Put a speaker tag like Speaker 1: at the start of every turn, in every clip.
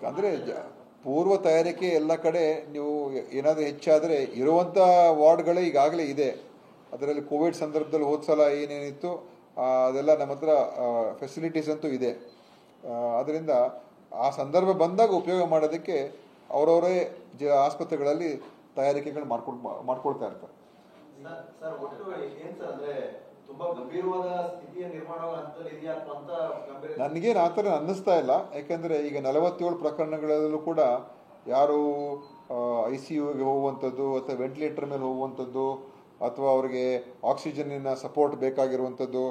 Speaker 1: ಅಂದರೆ ಪೂರ್ವ ತಯಾರಿಕೆ ಎಲ್ಲ ಕಡೆ ನೀವು ಏನಾದರೂ ಹೆಚ್ಚಾದರೆ ಇರುವಂಥ ವಾರ್ಡ್ಗಳೇ ಈಗಾಗಲೇ ಇದೆ. ಅದರಲ್ಲಿ ಕೋವಿಡ್ ಸಂದರ್ಭದಲ್ಲಿ ಹೋದ ಸಲ ಏನೇನಿತ್ತು ಅದೆಲ್ಲ ನಮ್ಮ ಹತ್ರ ಫೆಸಿಲಿಟೀಸ್ ಅಂತೂ ಇದೆ. ಅದರಿಂದ ಆ ಸಂದರ್ಭ ಬಂದಾಗ ಉಪಯೋಗ ಮಾಡೋದಕ್ಕೆ ಅವರವರೇ ಆಸ್ಪತ್ರೆಗಳಲ್ಲಿ ತಯಾರಿಕೆಗಳು ಮಾಡ್ಕೊಳ್ತಾ ಇರ್ತಾರೆ. ನನಗೇನು ಆ ಥರ ಅನ್ನಿಸ್ತಾ ಇಲ್ಲ. ಯಾಕೆಂದರೆ ಈಗ 47 ಪ್ರಕರಣಗಳಲ್ಲೂ ಕೂಡ ಯಾರು ICUಗೆ ಹೋಗುವಂಥದ್ದು ಅಥವಾ ವೆಂಟಿಲೇಟರ್ ಮೇಲೆ ಹೋಗುವಂಥದ್ದು ಅಥವಾ ಅವರಿಗೆ ಆಕ್ಸಿಜನ್ನಿನ ಸಪೋರ್ಟ್ ಬೇಕಾಗಿರುವಂಥದ್ದು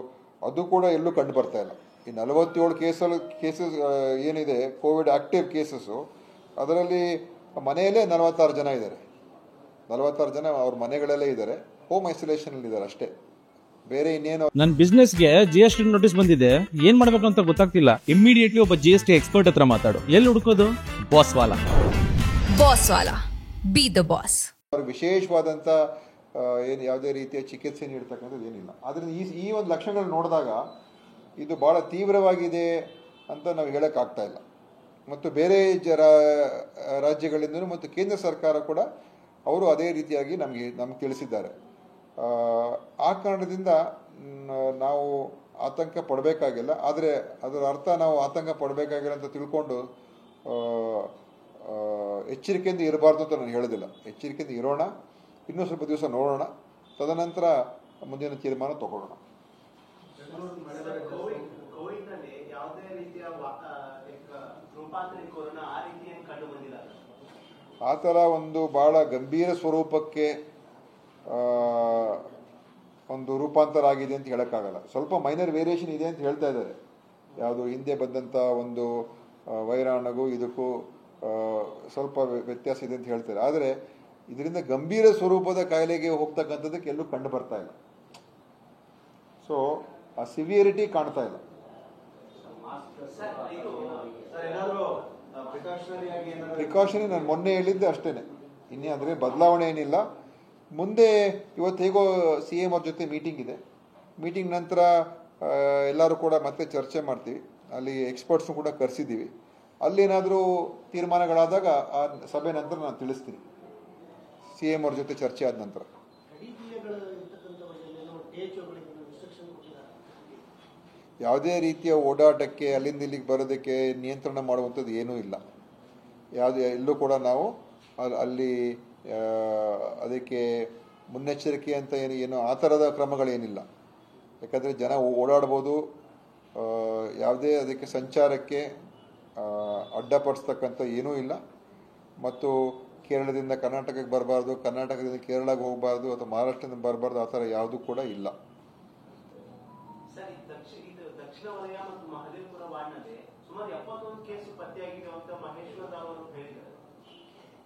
Speaker 1: ಅದು ಕೂಡ ಎಲ್ಲೂ ಕಂಡು ಬರ್ತಾ ಇಲ್ಲ. ಈ 47 ಕೇಸಸ್ ಏನಿದೆ ಕೋವಿಡ್ ಆಕ್ಟಿವ್ ಕೇಸಸ್ಸು, ಅದರಲ್ಲಿ ಮನೆಯಲ್ಲೇ 46 ಜನ ಇದ್ದಾರೆ. 46 ಜನ ಅವ್ರ ಮನೆಗಳಲ್ಲೇ ಇದ್ದಾರೆ, ಹೋಮ್ ಐಸೋಲೇಷನಲ್ಲಿ ಇದ್ದಾರೆ ಅಷ್ಟೇ. ಬೇರೆ ಇನ್ನೇನು.
Speaker 2: ನನ್ನ ಬಿಸ್ನೆಸ್ಗೆ GST ನೋಟಿಸ್ ಬಂದಿದೆ, ಏನ್ ಮಾಡ್ಬೇಕು ಅಂತ ಗೊತ್ತಾಗ್ತಿಲ್ಲ. ಇಮಿಡಿಯೇಟ್ಲಿ ಒಬ್ಬ GST ಎಕ್ಸ್ಪರ್ಟ್ ಹತ್ರ ಮಾತಾಡು. ಎಲ್ಲಿ ಹುಡುಕೋದು? ಬಾಸ್ ವಾಲಾ ಬಿ ದ ಬಾಸ್.
Speaker 1: ಅವ್ರಿಗೆ ವಿಶೇಷವಾದಂಥ ಏನು ಯಾವುದೇ ರೀತಿಯ ಚಿಕಿತ್ಸೆ ನೀಡ್ತಕ್ಕಂಥದ್ದು ಏನಿಲ್ಲ. ಆದ್ದರಿಂದ ಈ ಒಂದು ಲಕ್ಷಣಗಳು ನೋಡಿದಾಗ ಇದು ಭಾಳ ತೀವ್ರವಾಗಿದೆ ಅಂತ ನಾವು ಹೇಳೋಕ್ಕಾಗ್ತಾ ಇಲ್ಲ. ಮತ್ತು ಬೇರೆ ರಾಜ್ಯಗಳಿಂದಲೂ ಮತ್ತು ಕೇಂದ್ರ ಸರ್ಕಾರ ಕೂಡ ಅವರು ಅದೇ ರೀತಿಯಾಗಿ ನಮ್ಗೆ ತಿಳಿಸಿದ್ದಾರೆ. ಆ ಕಾರಣದಿಂದ ನಾವು ಆತಂಕ ಪಡಬೇಕಾಗಿಲ್ಲ. ಆದರೆ ಅದರ ಅರ್ಥ ನಾವು ಆತಂಕ ಪಡಬೇಕಾಗಿಲ್ಲ ಅಂತ ತಿಳ್ಕೊಂಡು ಎಚ್ಚರಿಕೆಯಿಂದ ಇರಬಾರ್ದು ಅಂತ ನಾನು ಹೇಳೋದಿಲ್ಲ. ಎಚ್ಚರಿಕೆಯಿಂದ ಇರೋಣ, ಇನ್ನೂ ಸ್ವಲ್ಪ ದಿವಸ ನೋಡೋಣ, ತದನಂತರ ಮುಂದಿನ ತೀರ್ಮಾನ ತಗೊಳ್ಳೋಣ. ಆ ಥರ ಒಂದು ಭಾಳ ಗಂಭೀರ ಸ್ವರೂಪಕ್ಕೆ ಒಂದು ರೂಪಾಂತರ ಆಗಿದೆ ಅಂತ ಹೇಳೋಕ್ಕಾಗಲ್ಲ. ಸ್ವಲ್ಪ ಮೈನರ್ ವೇರಿಯೇಷನ್ ಇದೆ ಅಂತ ಹೇಳ್ತಾ ಇದ್ದಾರೆ. ಯಾವುದು ಹಿಂದೆ ಬಂದಂಥ ಒಂದು ವೈರಾಣುಗೂ ಇದಕ್ಕೂ ಸ್ವಲ್ಪ ವ್ಯತ್ಯಾಸ ಇದೆ ಅಂತ ಹೇಳ್ತಾರೆ. ಆದರೆ ಇದರಿಂದ ಗಂಭೀರ ಸ್ವರೂಪದ ಕಾಯಿಲೆಗೆ ಹೋಗ್ತಕ್ಕಂಥದ್ದಕ್ಕೆ ಎಲ್ಲೂ ಕಂಡು ಬರ್ತಾ ಇಲ್ಲ. ಸೊ ಆ ಸಿವಿಯರಿಟಿ ಕಾಣ್ತಾ ಇಲ್ಲ. ಪ್ರಿಕಾಷನ್ ನಾನು ಮೊನ್ನೆ ಹೇಳಿದ್ದೆ ಅಷ್ಟೇನೆ, ಇನ್ನೇ ಅಂದರೆ ಬದಲಾವಣೆ ಏನಿಲ್ಲ. ಮುಂದೆ ಇವತ್ತು ಹೇಗೋ CM ಅವ್ರ ಜೊತೆ ಮೀಟಿಂಗ್ ಇದೆ. ಮೀಟಿಂಗ್ ನಂತರ ಎಲ್ಲರೂ ಕೂಡ ಮತ್ತೆ ಚರ್ಚೆ ಮಾಡ್ತೀವಿ. ಅಲ್ಲಿ ಎಕ್ಸ್ಪರ್ಟ್ಸ್ನು ಕೂಡ ಕರೆಸಿದ್ದೀವಿ. ಅಲ್ಲೇನಾದರೂ ತೀರ್ಮಾನಗಳಾದಾಗ ಆ ಸಭೆ ನಂತರ ನಾನು ತಿಳಿಸ್ತೀನಿ, CM ಅವ್ರ ಜೊತೆ ಚರ್ಚೆ ಆದ ನಂತರ. ಯಾವುದೇ ರೀತಿಯ ಓಡಾಟಕ್ಕೆ ಅಲ್ಲಿಂದ ಇಲ್ಲಿಗೆ ಬರೋದಕ್ಕೆ ನಿಯಂತ್ರಣ ಮಾಡುವಂಥದ್ದು ಏನೂ ಇಲ್ಲ. ಎಲ್ಲೂ ಕೂಡ ನಾವು ಅಲ್ಲಿ ಅದಕ್ಕೆ ಮುನ್ನೆಚ್ಚರಿಕೆ ಅಂತ ಏನು ಆ ಥರದ ಕ್ರಮಗಳೇನಿಲ್ಲ. ಯಾಕಂದರೆ ಜನ ಓಡಾಡ್ಬೋದು, ಯಾವುದೇ ಅದಕ್ಕೆ ಸಂಚಾರಕ್ಕೆ ಅಡ್ಡಪಡಿಸ್ತಕ್ಕಂಥ ಏನೂ ಇಲ್ಲ. ಮತ್ತು ಕೇರಳದಿಂದ ಕರ್ನಾಟಕಕ್ಕೆ ಬರಬಾರ್ದು, ಕರ್ನಾಟಕದಿಂದ ಕೇರಳಕ್ಕೆ ಹೋಗಬಾರ್ದು ಅಥವಾ ಮಹಾರಾಷ್ಟ್ರದಿಂದ ಬರಬಾರ್ದು, ಆ ಥರ ಯಾವುದೂ ಕೂಡ ಇಲ್ಲ.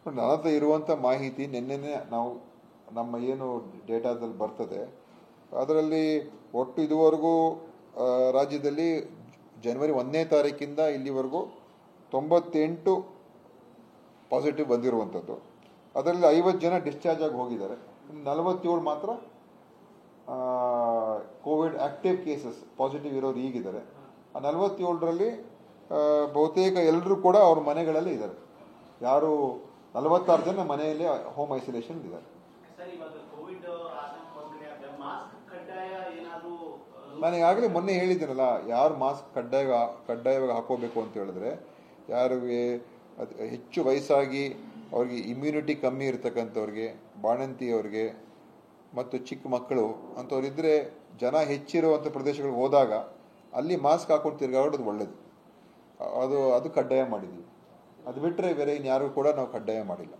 Speaker 1: ನನ್ನ ಹತ್ರ ಇರುವಂಥ ಮಾಹಿತಿ ನಿನ್ನೆನೇ ನಾವು ನಮ್ಮ ಏನು ಡೇಟಾದಲ್ಲಿ ಬರ್ತದೆ ಅದರಲ್ಲಿ ಒಟ್ಟು ಇದುವರೆಗೂ ರಾಜ್ಯದಲ್ಲಿ ಜನವರಿ 1ನೇ ತಾರೀಕಿಂದ ಇಲ್ಲಿವರೆಗೂ 98 ಪಾಸಿಟಿವ್ ಬಂದಿರುವಂಥದ್ದು. ಅದರಲ್ಲಿ 50 ಜನ ಡಿಸ್ಚಾರ್ಜ್ ಆಗಿ ಹೋಗಿದ್ದಾರೆ. 47 ಮಾತ್ರ ಕೋವಿಡ್ ಆಕ್ಟಿವ್ ಕೇಸಸ್ ಪಾಸಿಟಿವ್ ಇರೋರು ಈಗಿದ್ದಾರೆ. ಆ 47ರಲ್ಲಿ ಬಹುತೇಕ ಎಲ್ಲರೂ ಕೂಡ ಅವ್ರ ಮನೆಗಳಲ್ಲಿ ಇದ್ದಾರೆ. ಯಾರು 46 ಜನ ಮನೆಯಲ್ಲಿ ಹೋಮ್ ಐಸೋಲೇಷನ್ ಇದ್ದಾರೆ. ನಾನು ಈಗಾಗಲೇ ಮೊನ್ನೆ ಹೇಳಿದ್ದೀನಲ್ಲ, ಯಾರು ಮಾಸ್ಕ್ ಕಡ್ಡಾಯವಾಗಿ ಹಾಕೋಬೇಕು ಅಂತ ಹೇಳಿದ್ರೆ, ಯಾರಿಗೆ ಹೆಚ್ಚು ವಯಸ್ಸಾಗಿ ಅವ್ರಿಗೆ ಇಮ್ಯುನಿಟಿ ಕಮ್ಮಿ ಇರ್ತಕ್ಕಂಥವ್ರಿಗೆ, ಬಾಣಂತಿಯವ್ರಿಗೆ ಮತ್ತು ಚಿಕ್ಕ ಮಕ್ಕಳು ಅಂಥವ್ರಿದ್ದರೆ, ಜನ ಹೆಚ್ಚಿರುವಂಥ ಪ್ರದೇಶಗಳಿಗೆ ಹೋದಾಗ ಅಲ್ಲಿ ಮಾಸ್ಕ್ ಹಾಕೊಂಡು ತಿರುಗಾಡೋದು ಒಳ್ಳೇದು. ಅದು ಕಡ್ಡಾಯ ಮಾಡಿದ್ದೀವಿ. ಅದು ಬಿಟ್ಟರೆ ಬೇರೆ ಇನ್ಯಾರು ಕೂಡ ನಾವು ಕಡ್ಡಾಯ ಮಾಡಿಲ್ಲ.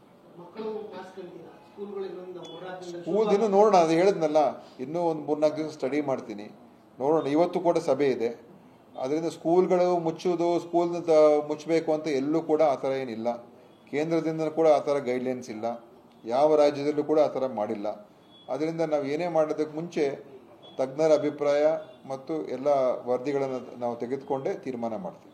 Speaker 1: ಸ್ಕೂಲ್ ಇನ್ನೂ ನೋಡೋಣ, ಅದು ಹೇಳಿದ್ನಲ್ಲ, ಇನ್ನೂ ಒಂದು 3-4 ದಿವಸ ಸ್ಟಡಿ ಮಾಡ್ತೀನಿ, ನೋಡೋಣ. ಇವತ್ತು ಕೂಡ ಸಭೆ ಇದೆ. ಅದರಿಂದ ಸ್ಕೂಲ್ಗಳು ಮುಚ್ಚೋದು, ಸ್ಕೂಲ್ನ ಮುಚ್ಚಬೇಕು ಅಂತ ಎಲ್ಲೂ ಕೂಡ ಆ ಥರ ಏನಿಲ್ಲ. ಕೇಂದ್ರದಿಂದ ಕೂಡ ಆ ಥರ ಗೈಡ್ಲೈನ್ಸ್ ಇಲ್ಲ, ಯಾವ ರಾಜ್ಯದಲ್ಲೂ ಕೂಡ ಆ ಥರ ಮಾಡಿಲ್ಲ. ಅದರಿಂದ ನಾವು ಏನೇ ಮಾಡೋದಕ್ಕೆ ಮುಂಚೆ ತಜ್ಞರ ಅಭಿಪ್ರಾಯ ಮತ್ತು ಎಲ್ಲ ವರದಿಗಳನ್ನು ನಾವು ತೆಗೆದುಕೊಂಡೇ ತೀರ್ಮಾನ ಮಾಡ್ತೀವಿ.